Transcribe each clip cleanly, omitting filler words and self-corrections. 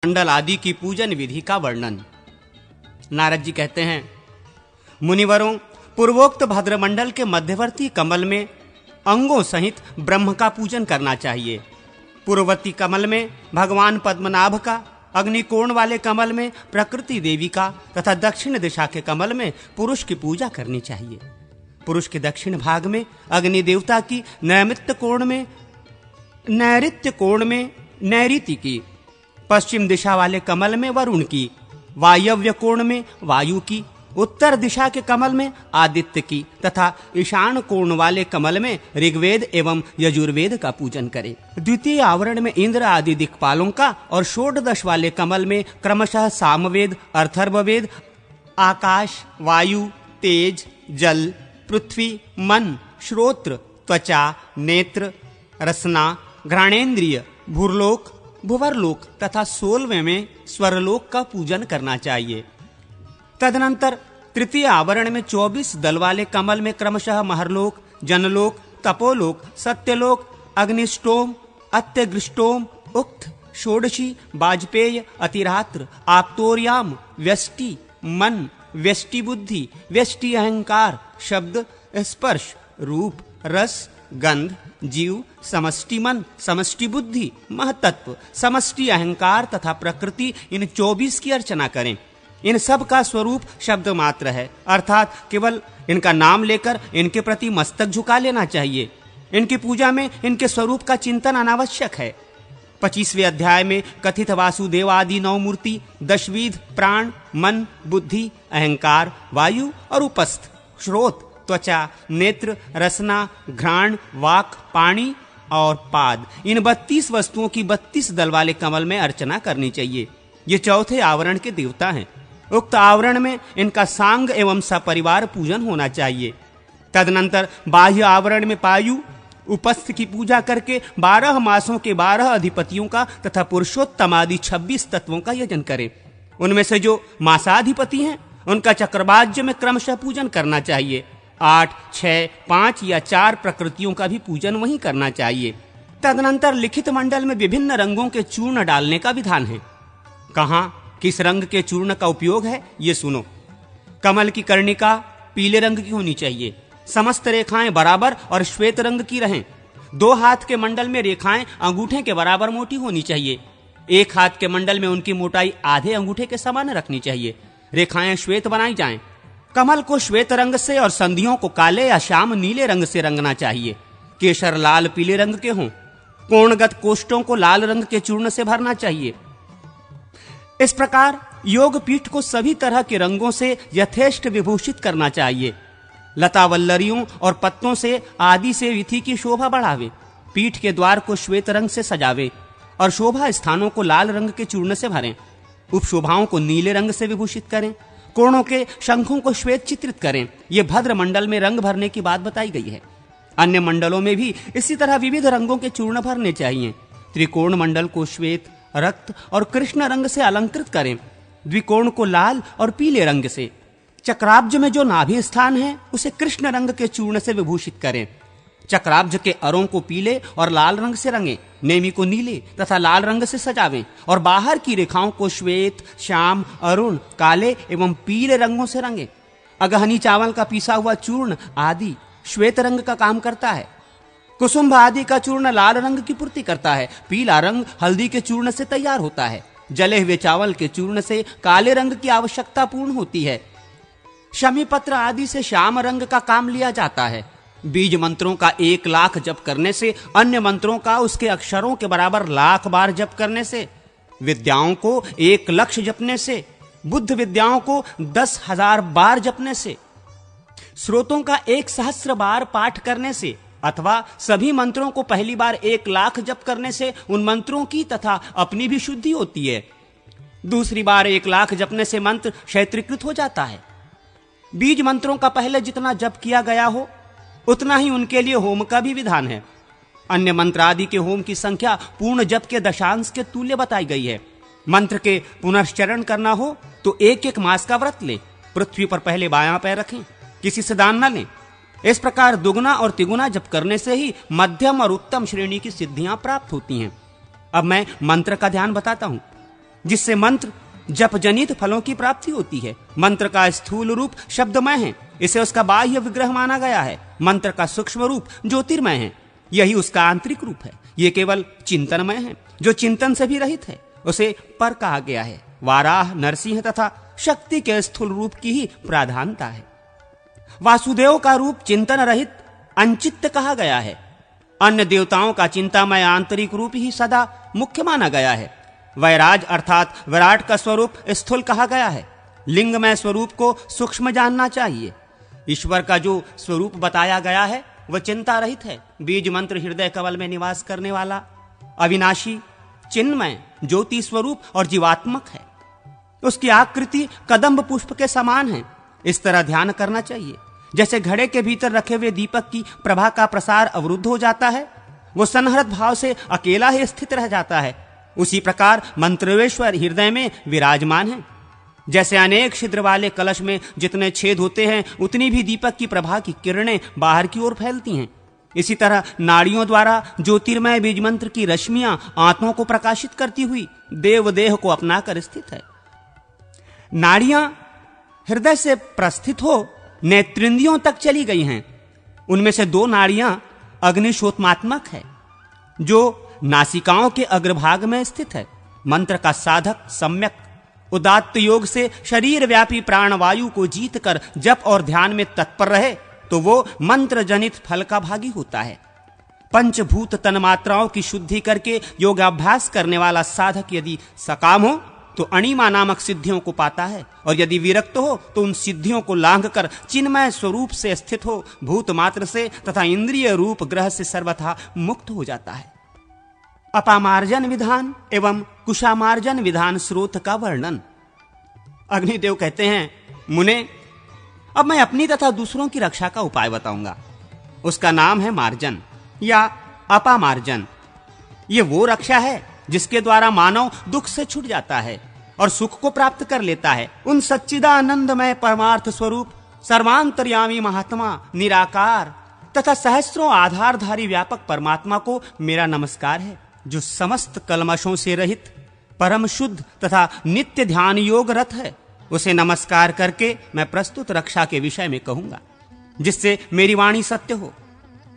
मंडल आदि की पूजन विधि का वर्णन। नारद जी कहते हैं, मुनिवरों, पूर्वोक्त भद्रमंडल के मध्यवर्ती कमल में अंगों सहित ब्रह्म का पूजन करना चाहिए। पूर्ववर्ती कमल में भगवान पद्मनाभ का, अग्निकोण वाले कमल में प्रकृति देवी का तथा दक्षिण दिशा के कमल में पुरुष की पूजा करनी चाहिए। पुरुष के दक्षिण भाग में अग्नि देवता की, नैऋत्य कोण में नैऋति की, पश्चिम दिशा वाले कमल में वरुण की, वायव्य कोण में वायु की, उत्तर दिशा के कमल में आदित्य की तथा ईशान कोण वाले कमल में ऋग्वेद एवं यजुर्वेद का पूजन करें। द्वितीय आवरण में इंद्र आदि दिक्पालों का और षोडश वाले कमल में क्रमशः सामवेद, अथर्ववेद, आकाश, वायु, तेज, जल, पृथ्वी, मन, श्रोत्र, त्वचा, नेत्र, रसना, घ्राणेन्द्रिय, भूर्लोक, भुवरलोक तथा 16वें में स्वरलोक का पूजन करना चाहिए। तदनंतर तृतीय आवरण में 24 दल वाले कमल में क्रमशः महरलोक, जनलोक, तपोलोक, सत्यलोक, अग्निष्टोम, अत्यग्रिष्टोम, उक्त, षोडशी, वाजपेय, अतिरात्र, आप्तोर्याम, व्यष्टि, मन, व्यष्टि बुद्धि, व्यष्टि अहंकार, शब्द, स्पर्श, रूप, रस, गंध, जीव, समष्टि मन, समष्टि बुद्धि, महतत्व, समष्टि अहंकार तथा प्रकृति, इन 24 की अर्चना करें। इन सब का स्वरूप शब्द मात्र है, अर्थात केवल इनका नाम लेकर इनके प्रति मस्तक झुका लेना चाहिए। इनकी पूजा में इनके स्वरूप का चिंतन अनावश्यक है। 25वें अध्याय में कथित वासुदेव आदि 9 मूर्ति, 10 विध प्राण, मन, बुद्धि, अहंकार, वायु और उपस्थ, श्रोत, त्वचा, नेत्र, रसना, घ्राण, वाक, पाणी और पाद, इन 32 वस्तुओं की 32 दल वाले कमल में अर्चना करनी चाहिए। ये चौथे आवरण के देवता हैं। उक्त आवरण में इनका सांग एवं सपरिवार पूजन होना चाहिए। तदनंतर बाह्य आवरण में पायु, उपस्थ की पूजा करके 12 मासों के 12 अधिपतियों का तथा पुरुषोत्तम आदि 26 तत्वों का यजन करें। उनमें से जो मासाधिपति हैं उनका चक्रवाज्य में क्रमशः पूजन करना चाहिए। 8, 6, 5 या 4 प्रकृतियों का भी पूजन वहीं करना चाहिए। तदनंतर लिखित मंडल में विभिन्न रंगों के चूर्ण डालने का विधान है। कहाँ किस रंग के चूर्ण का उपयोग है, ये सुनो। कमल की कर्णिका पीले रंग की होनी चाहिए। समस्त रेखाएं बराबर और श्वेत रंग की रहें। 2 हाथ के मंडल में रेखाएं अंगूठे के बराबर मोटी होनी चाहिए। 1 हाथ के मंडल में उनकी मोटाई आधे अंगूठे के समान रखनी चाहिए। रेखाएं श्वेत बनाई जाएं। कमल को श्वेत रंग से और संधियों को काले या श्याम नीले रंग से रंगना चाहिए। केसर लाल पीले रंग के हों। कोणगत कोष्ठों को लाल रंग के चूर्ण से भरना चाहिए। इस प्रकार योग पीठ को सभी तरह के रंगों से यथेष्ट विभूषित करना चाहिए। लता वल्लरियों और पत्तों से आदि से विधि की शोभा बढ़ावे। पीठ के द्वार को श्वेत रंग से सजावे और शोभा स्थानों को लाल रंग के चूर्ण से भरें। उपशोभाओं को नीले रंग से विभूषित करें। कोणों के शंखों को श्वेत चित्रित करें। ये भद्र मंडल में रंग भरने की बात बताई गई है। अन्य मंडलों में भी इसी तरह विविध रंगों के चूर्ण भरने चाहिए। त्रिकोण मंडल को श्वेत, रक्त और कृष्ण रंग से अलंकृत करें। द्विकोण को लाल और पीले रंग से। चक्राब्ज में जो नाभि स्थान है उसे कृष्ण रंग के चूर्ण से विभूषित करें। चक्राब्ज के अरों को पीले और लाल रंग से रंगें। नेमी को नीले तथा लाल रंग से सजावें और बाहर की रेखाओं को श्वेत, श्याम, अरुण, काले एवं पीले रंगों से रंगें। अगहनी चावल का पीसा हुआ चूर्ण आदि श्वेत रंग का काम करता है। कुसुम्भ आदि का चूर्ण लाल रंग की पूर्ति करता है। पीला रंग हल्दी के चूर्ण से तैयार होता है। जले हुए चावल के चूर्ण से काले रंग की आवश्यकता पूर्ण होती है। शमी पत्र आदि से श्याम रंग का काम लिया जाता है। बीज मंत्रों का 1 लाख जप करने से, अन्य मंत्रों का उसके अक्षरों के बराबर लाख बार जप करने से, विद्याओं को 1 लक्ष जपने से, बुद्ध विद्याओं को 10,000 बार जपने से, स्रोतों का 1 सहस्र बार पाठ करने से अथवा सभी मंत्रों को पहली बार 1 लाख जप करने से उन मंत्रों की तथा अपनी भी शुद्धि होती है। दूसरी बार 1 लाख जपने से मंत्र क्षेत्रीकृत हो जाता है। बीज मंत्रों का पहले जितना जप किया गया हो उतना ही उनके लिए होम का भी विधान है। अन्य मंत्र आदि के होम की संख्या पूर्ण जप के दशांश के तुल्य बताई गई है। मंत्र के पुनश्चरण करना हो तो 1-1 मास का व्रत लें। पृथ्वी पर पहले बायां पैर रखें, किसी से दान न लें। इस प्रकार दुगुना और तिगुना जप करने से ही मध्यम और उत्तम श्रेणी की सिद्धियां प्राप्त होती हैं। अब मैं मंत्र का ध्यान बताता हूं। जिससे मंत्र जप जनित फलों की प्राप्ति होती है। मंत्र का स्थूल रूप शब्दमय है, इसे उसका बाह्य विग्रह माना गया है। मंत्र का सूक्ष्म रूप ज्योतिर्मय है, यही उसका आंतरिक रूप है। ये केवल चिंतनमय है, जो चिंतन से भी रहित है उसे पर कहा गया है। वाराह, नरसिंह तथा शक्ति के स्थूल रूप की ही प्राधानता है। वासुदेव का रूप चिंतन रहित अनचित्त कहा गया है। अन्य देवताओं का चिंतामय आंतरिक रूप ही सदा मुख्य माना गया है। वैराज अर्थात विराट का स्वरूप स्थूल कहा गया है। लिंगमय स्वरूप को सूक्ष्म जानना चाहिए। ईश्वर का जो स्वरूप बताया गया है वह चिंता रहित है। बीज मंत्र हृदय कमल में निवास करने वाला अविनाशी, चिन्मय, ज्योति स्वरूप और जीवात्मक है। उसकी आकृति कदम्ब पुष्प के समान है। इस तरह ध्यान करना चाहिए। जैसे घड़े के भीतर रखे हुए दीपक की प्रभा का प्रसार अवरुद्ध हो जाता है, वो सन्हत भाव से अकेला ही स्थित रह जाता है, उसी प्रकार मंत्रेश्वर हृदय में विराजमान है। जैसे अनेक छिद्र वाले कलश में जितने छेद होते हैं, उतनी भी दीपक की प्रभा की किरणें बाहर की ओर फैलती हैं। इसी तरह नाड़ियों द्वारा ज्योतिर्मय बीज मंत्र की रश्मियां आत्माओं को प्रकाशित करती हुई देवदेह को अपनाकर स्थित है। नाड़ियां हृदय से प्रस्थित हो नेत्रेंद्रियों तक चली गई हैं। उनमें से 2 नाड़ियां अग्निशोत्मात्मक है, जो नासिकाओं के अग्रभाग में स्थित है। मंत्र का साधक सम्यक उदात्त योग से शरीर व्यापी प्राणवायु को जीतकर जप और ध्यान में तत्पर रहे तो वो मंत्र जनित फल का भागी होता है। पंचभूत तन्मात्राओं की शुद्धि करके योगाभ्यास करने वाला साधक यदि सकाम हो तो अणिमा नामक सिद्धियों को पाता है, और यदि विरक्त हो तो उन सिद्धियों को लांघकर चिन्मय स्वरूप से स्थित हो भूत मात्र से तथा इंद्रिय रूप ग्रह से सर्वथा मुक्त हो जाता है। अपामार्जन विधान एवं कुशामार्जन विधान स्रोत का वर्णन। अग्निदेव कहते हैं, मुने, अब मैं अपनी तथा दूसरों की रक्षा का उपाय बताऊंगा। उसका नाम है मार्जन या अपामार्जन। ये वो रक्षा है जिसके द्वारा मानव दुख से छूट जाता है और सुख को प्राप्त कर लेता है। उन सच्चिदानंदमय परमार्थ स्वरूप सर्वांतर्यामी महात्मा निराकार तथा सहस्रों आधारधारी व्यापक परमात्मा को मेरा नमस्कार है, जो समस्त कलमशों से रहित परम शुद्ध तथा नित्य ध्यान योग रत है। उसे नमस्कार करके मैं प्रस्तुत रक्षा के विषय में कहूंगा, जिससे मेरी वाणी सत्य हो।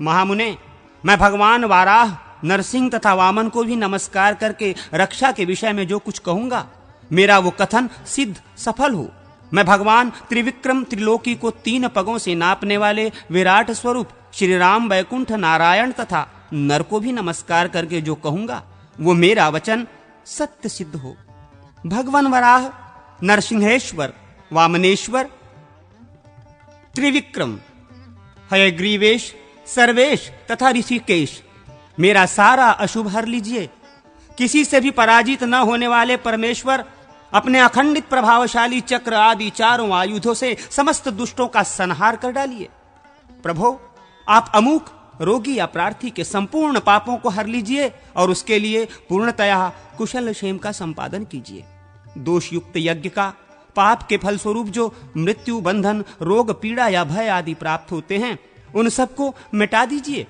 महामुने, मैं भगवान वाराह, नरसिंह तथा वामन को भी नमस्कार करके रक्षा के विषय में जो कुछ कहूंगा, मेरा वो कथन सिद्ध सफल हो। मैं भगवान त्रिविक्रम त्रिलोकी को 3 पगों से नापने वाले विराट स्वरूप श्री राम, वैकुंठ, नारायण तथा नर को भी नमस्कार करके जो कहूंगा, वो मेरा वचन सत्य सिद्ध हो। भगवान वराह, नरसिंहेश्वर, वामनेश्वर, त्रिविक्रम, हयग्रीवेश, सर्वेश तथा ऋषिकेश, मेरा सारा अशुभ हर लीजिए। किसी से भी पराजित न होने वाले परमेश्वर अपने अखंडित प्रभावशाली चक्र आदि 4 आयुधों से समस्त दुष्टों का संहार कर डालिए। प्रभो, आप अमूक रोगी या प्रार्थी के संपूर्ण पापों को हर लीजिए और उसके लिए पूर्णतया कुशल क्षेम का संपादन कीजिए। दोष युक्त यज्ञ का पाप के फल स्वरूप जो मृत्यु, बंधन, रोग, पीड़ा या भय आदि प्राप्त होते हैं, उन सबको मिटा दीजिए।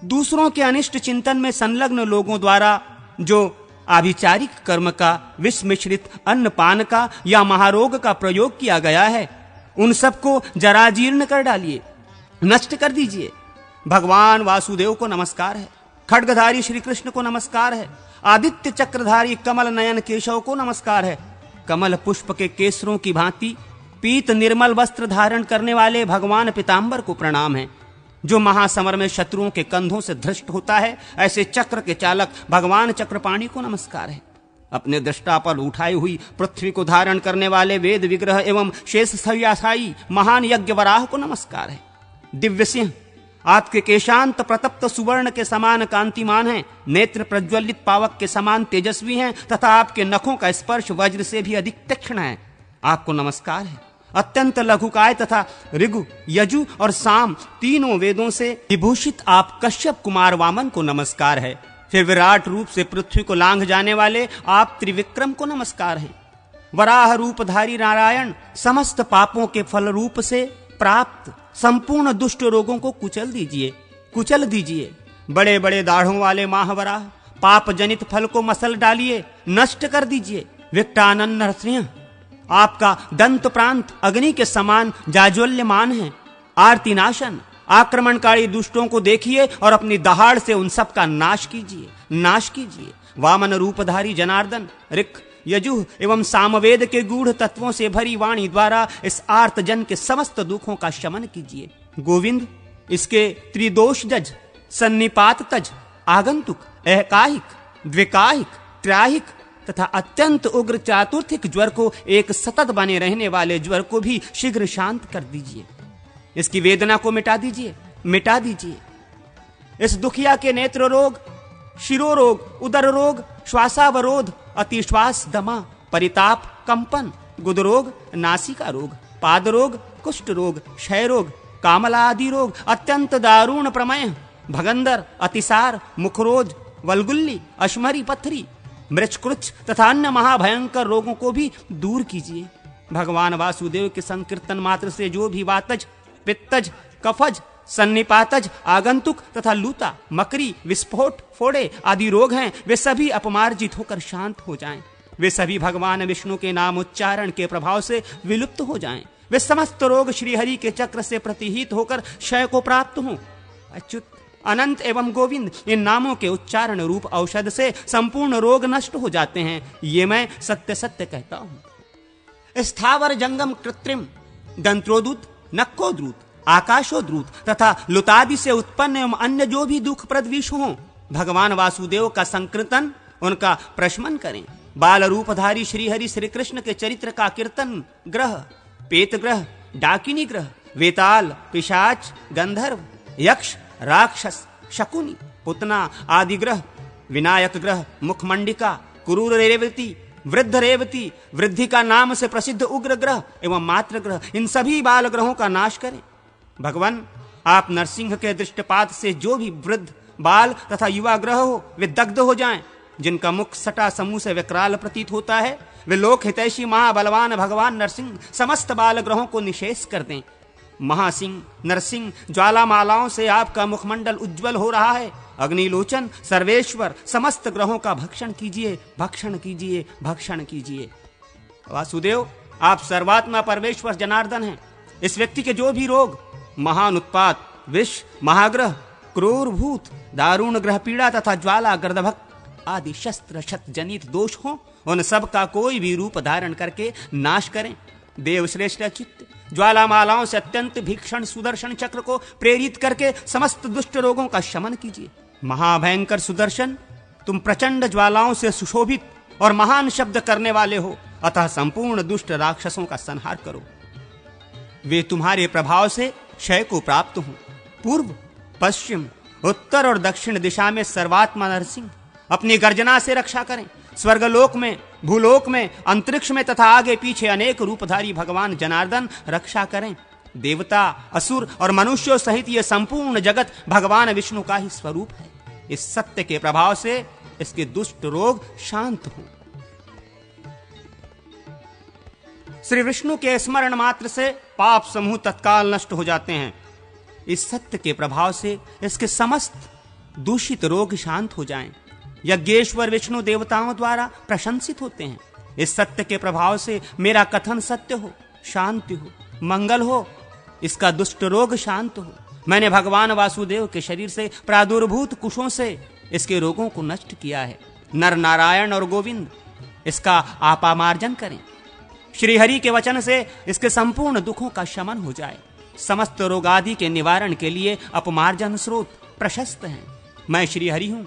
दूसरों के अनिष्ट चिंतन में संलग्न लोगों द्वारा जो आभिचारिक कर्म का, विष मिश्रित अन्न पान का या महारोग का प्रयोग किया गया है, उन सबको जराजीर्ण कर डालिए, नष्ट कर दीजिए। भगवान वासुदेव को नमस्कार है, खड्गधारी श्री कृष्ण को नमस्कार है, आदित्य चक्रधारी कमल नयन केशव को नमस्कार है। कमल पुष्प के केसरों की भांति पीत निर्मल वस्त्र धारण करने वाले भगवान पीतांबर को प्रणाम है, जो महासमर में शत्रुओं के कंधों से धृष्ट होता है। ऐसे चक्र के चालक भगवान चक्रपाणी को नमस्कार है। अपने दृष्टा पर उठाई हुई पृथ्वी को धारण करने वाले वेद विग्रह एवं शेष सव्यासाई महान यज्ञ वराह को नमस्कार है। दिव्य सिंह, आपके केशांत प्रतप्त सुवर्ण के समान कांतिमान हैं, नेत्र प्रज्वलित पावक के समान तेजस्वी हैं तथा आपके नखों का स्पर्श वज्र से भी अधिक तीक्ष्ण है। आपको नमस्कार है। अत्यंत लघुकाय तथा ऋगु, यजु और साम तीनों वेदों से विभूषित आप कश्यप कुमार वामन को नमस्कार है। फिर विराट रूप से पृथ्वी को लांघ जाने वाले आप त्रिविक्रम को नमस्कार है। वराह रूपधारी नारायण समस्त पापों के फल रूप से प्राप्त संपूर्ण दुष्ट रोगों को कुचल दीजिए। बड़े बड़े दाढ़ों वाले महावराह पाप जनित फल को मसल डालिए, नष्ट कर दीजिए। विकटानन नरसिंह, आपका दंत प्रांत अग्नि के समान जाज्वल्यमान है। आरती नाशन, आक्रमणकारी दुष्टों को देखिए और अपनी दहाड़ से उन सब का नाश कीजिए, नाश कीजिए। वामन रूपधारी जनार्दन, ऋक्, यजुः एवं सामवेद के गूढ़ तत्वों से भरी वाणी द्वारा इस आर्त जन के समस्त दुखों का शमन कीजिए। गोविंद, इसके त्रिदोष जज, सन्निपात तज, आगंतुक, एकाहिक, द्विकाहिक, त्राहिक तथा अत्यंत उग्र चातुर्थिक ज्वर को, एक सतत बने रहने वाले ज्वर को भी शीघ्र शांत कर दीजिए। इसकी वेदना को मिटा दीजिए, मिटा दीजिए। इस दुखिया के नेत्र रोग, शिरोरोग, उदर रोग, श्वासावरोध, अतिश्वास दमा, परिताप, कंपन, गुदरोग, नासिका रोग, पाद रोग, कुष्ठ रोग, क्षय रोग, कामला आदि रोग, अत्यंत दारुण प्रमेह, भगंदर, अतिसार, मुखरोज, वलगुल्ली, अश्मरी पत्थरी, मृच्छकृच्छ तथा अन्य महाभयंकर रोगों को भी दूर कीजिए। भगवान वासुदेव के संकीर्तन मात्र से जो भी वातज, पित्तज, कफज, सन्निपातज, आगंतुक तथा लूता, मकरी, विस्फोट, फोड़े आदि रोग हैं, वे सभी अपमार्जित होकर शांत हो जाएं। वे सभी भगवान विष्णु के नाम उच्चारण के प्रभाव से विलुप्त हो जाएं। वे समस्त रोग श्रीहरि के चक्र से प्रतिहित होकर क्षय को प्राप्त हों। अच्युत, अनंत एवं गोविंद, इन नामों के उच्चारण रूप औषध से संपूर्ण रोग नष्ट हो जाते हैं। ये मैं सत्य सत्य कहता हूं। स्थावर जंगम कृत्रिम, दंत्रोदूत, नक्कोद्रूत, आकाशोद्रूत तथा लुतादि से उत्पन्न एवं अन्य जो भी दुखप्रद विष हों, भगवान वासुदेव का संकीर्तन, उनका प्रशमन करें। बाल रूपधारी श्रीहरि श्री कृष्ण के चरित्र का कीर्तन ग्रह, पेत ग्रह, डाकिनी ग्रह, वेताल, पिशाच, गंधर्व, यक्ष, राक्षस, शकुनी, पुतना आदि ग्रह, विनायक ग्रह, मुखमंडिका, क्रूर रेवती, वृद्ध रेवती, वृद्धि का नाम से प्रसिद्ध उग्र ग्रह एवं मात्र ग्रह, इन सभी बाल ग्रहों का नाश करें। भगवान, आप नरसिंह के दृष्टपात से जो भी वृद्ध, बाल तथा युवा ग्रह हो, वे दग्ध हो जाएं। जिनका मुख सटा समूह से विकराल प्रतीत होता है, वे लोक हितैषी महाबलवान भगवान नरसिंह समस्त बाल ग्रहों को निशेष कर दें। महासिंह नरसिंह, ज्वालामालाओं से आपका मुखमंडल उज्जवल हो रहा है। अग्निलोचन सर्वेश्वर, समस्त ग्रहों का भक्षण कीजिए, भक्षण कीजिए, भक्षण कीजिए। वासुदेव, आप सर्वात्मा परमेश्वर जनार्दन हैं। इस व्यक्ति के जो भी रोग, महान उत्पात, विष, महाग्रह, क्रूर भूत, दारुण ग्रह पीड़ा तथा ज्वाला, गर्दभक आदि शस्त्र शत जनित दोष हो, उन सब का कोई भी रूप धारण करके नाश करें। देवश्रेष्ठ चित्त, ज्वालामालाओं से अत्यंत भीषण सुदर्शन चक्र को प्रेरित करके समस्त दुष्ट रोगों का शमन कीजिए। महाभयंकर सुदर्शन, तुम प्रचंड ज्वालाओं से सुशोभित और महान शब्द करने वाले हो, अतः संपूर्ण दुष्ट राक्षसों का संहार करो। वे तुम्हारे प्रभाव से क्षय को प्राप्त हों। पूर्व, पश्चिम, उत्तर और दक्षिण दिशा में सर्वात्मा नरसिंह अपनी गर्जना से रक्षा करें। स्वर्गलोक में, भूलोक में, अंतरिक्ष में तथा आगे पीछे अनेक रूपधारी भगवान जनार्दन रक्षा करें। देवता, असुर और मनुष्यों सहित यह संपूर्ण जगत भगवान विष्णु का ही स्वरूप है। इस सत्य के प्रभाव से इसके दुष्ट रोग शांत हों। श्री विष्णु के स्मरण मात्र से पाप समूह तत्काल नष्ट हो जाते हैं। इस सत्य के प्रभाव से इसके समस्त दूषित रोग शांत हो जाएं। यज्ञेश्वर विष्णु देवताओं द्वारा प्रशंसित होते हैं। इस सत्य के प्रभाव से मेरा कथन सत्य हो, शांति हो, मंगल हो, इसका दुष्ट रोग शांत हो। मैंने भगवान वासुदेव के शरीर से प्रादुर्भूत कुशों से इसके रोगों को नष्ट किया है। नर नारायण और गोविंद, इसका आपामार्जन करें। श्रीहरि के वचन से इसके संपूर्ण दुखों का शमन हो जाए। समस्त रोगादि के निवारण के लिए अपमार्जन स्रोत प्रशस्त हैं। मैं श्रीहरि हूं,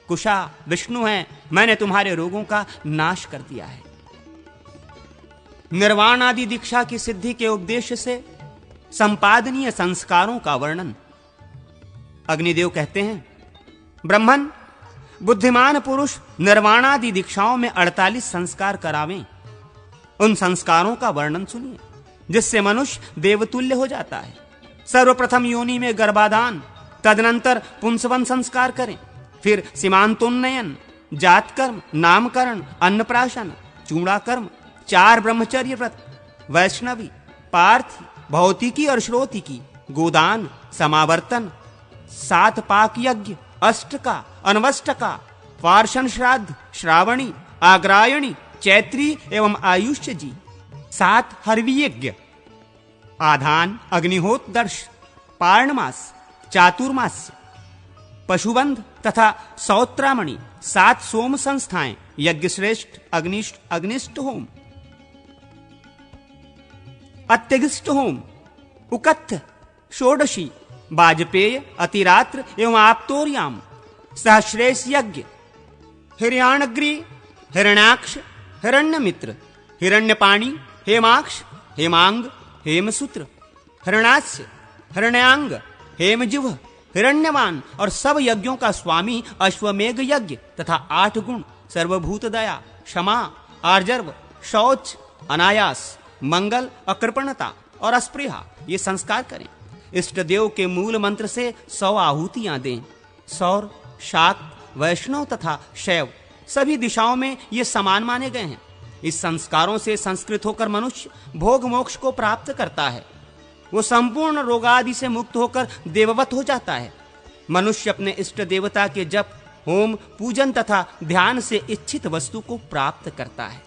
कुशा विष्णु हैं। मैंने तुम्हारे रोगों का नाश कर दिया है। निर्वाण आदि दीक्षा की सिद्धि के उपदेश से संपादनीय संस्कारों का वर्णन। अग्निदेव कहते हैं, ब्रह्मन, बुद्धिमान पुरुष निर्वाणादि दीक्षाओं में 48 संस्कार करावें। उन संस्कारों का वर्णन सुनिए, जिससे मनुष्य देवतुल्य हो जाता है। सर्वप्रथम योनि में गर्भाधान, तदनंतर पुंसवन संस्कार करें। फिर सीमांतोन्नयन, जात कर्म, नामकरण, अन्नप्राशन, चूड़ाकर्म, 4 ब्रह्मचर्य व्रत, वैष्णवी, पार्थी, भौतिकी और श्रोतिकी, गोदान, समावर्तन, 7 पाक यज्ञ, अष्टका, अनवष्टका, पार्षण श्राद्ध, श्रावणी, आग्रायणी, चैत्री एवं आयुष्य जी। 7 हरवी यज्ञ, आधान, अग्निहोत्र, दर्श, पार्णमास, चातुर्मास्य, पशुबंध तथा सौत्रामणि। 7 सोम संस्थाएं, यज्ञ श्रेष्ठ, अग्निष्ट होम, अत्यगिष्ट होम, उकत्थ, षोडशी, वाजपेय, अतिरात्र एवं आप्तोर्याम। सहश्रेष यज्ञ, हिरण्याग्रि, हिरण्याक्ष, हिरण्यमित्र, हिरण्यपाणी, हेमाक्ष, हेमांग, हेमसूत्र, हिरण्यास्य, हिरण्याङ्ग, हेमजिह्व, हिरण्यवान और सब यज्ञों का स्वामी अश्वमेघ यज्ञ तथा 8 गुण, सर्वभूत दया, क्षमा, आर्जव, शौच, अनायास, मंगल, अकृपणता और अस्पृहा, ये संस्कार करें। इष्ट देव के मूल मंत्र से 100 आहुतियां दें। सौर, शाक्त, वैष्णव तथा शैव सभी दिशाओं में ये समान माने गए हैं। इस संस्कारों से संस्कृत होकर मनुष्य भोग मोक्ष को प्राप्त करता है। वो संपूर्ण रोगादि से मुक्त होकर देववत हो जाता है। मनुष्य अपने इष्ट देवता के जप, होम, पूजन तथा ध्यान से इच्छित वस्तु को प्राप्त करता है।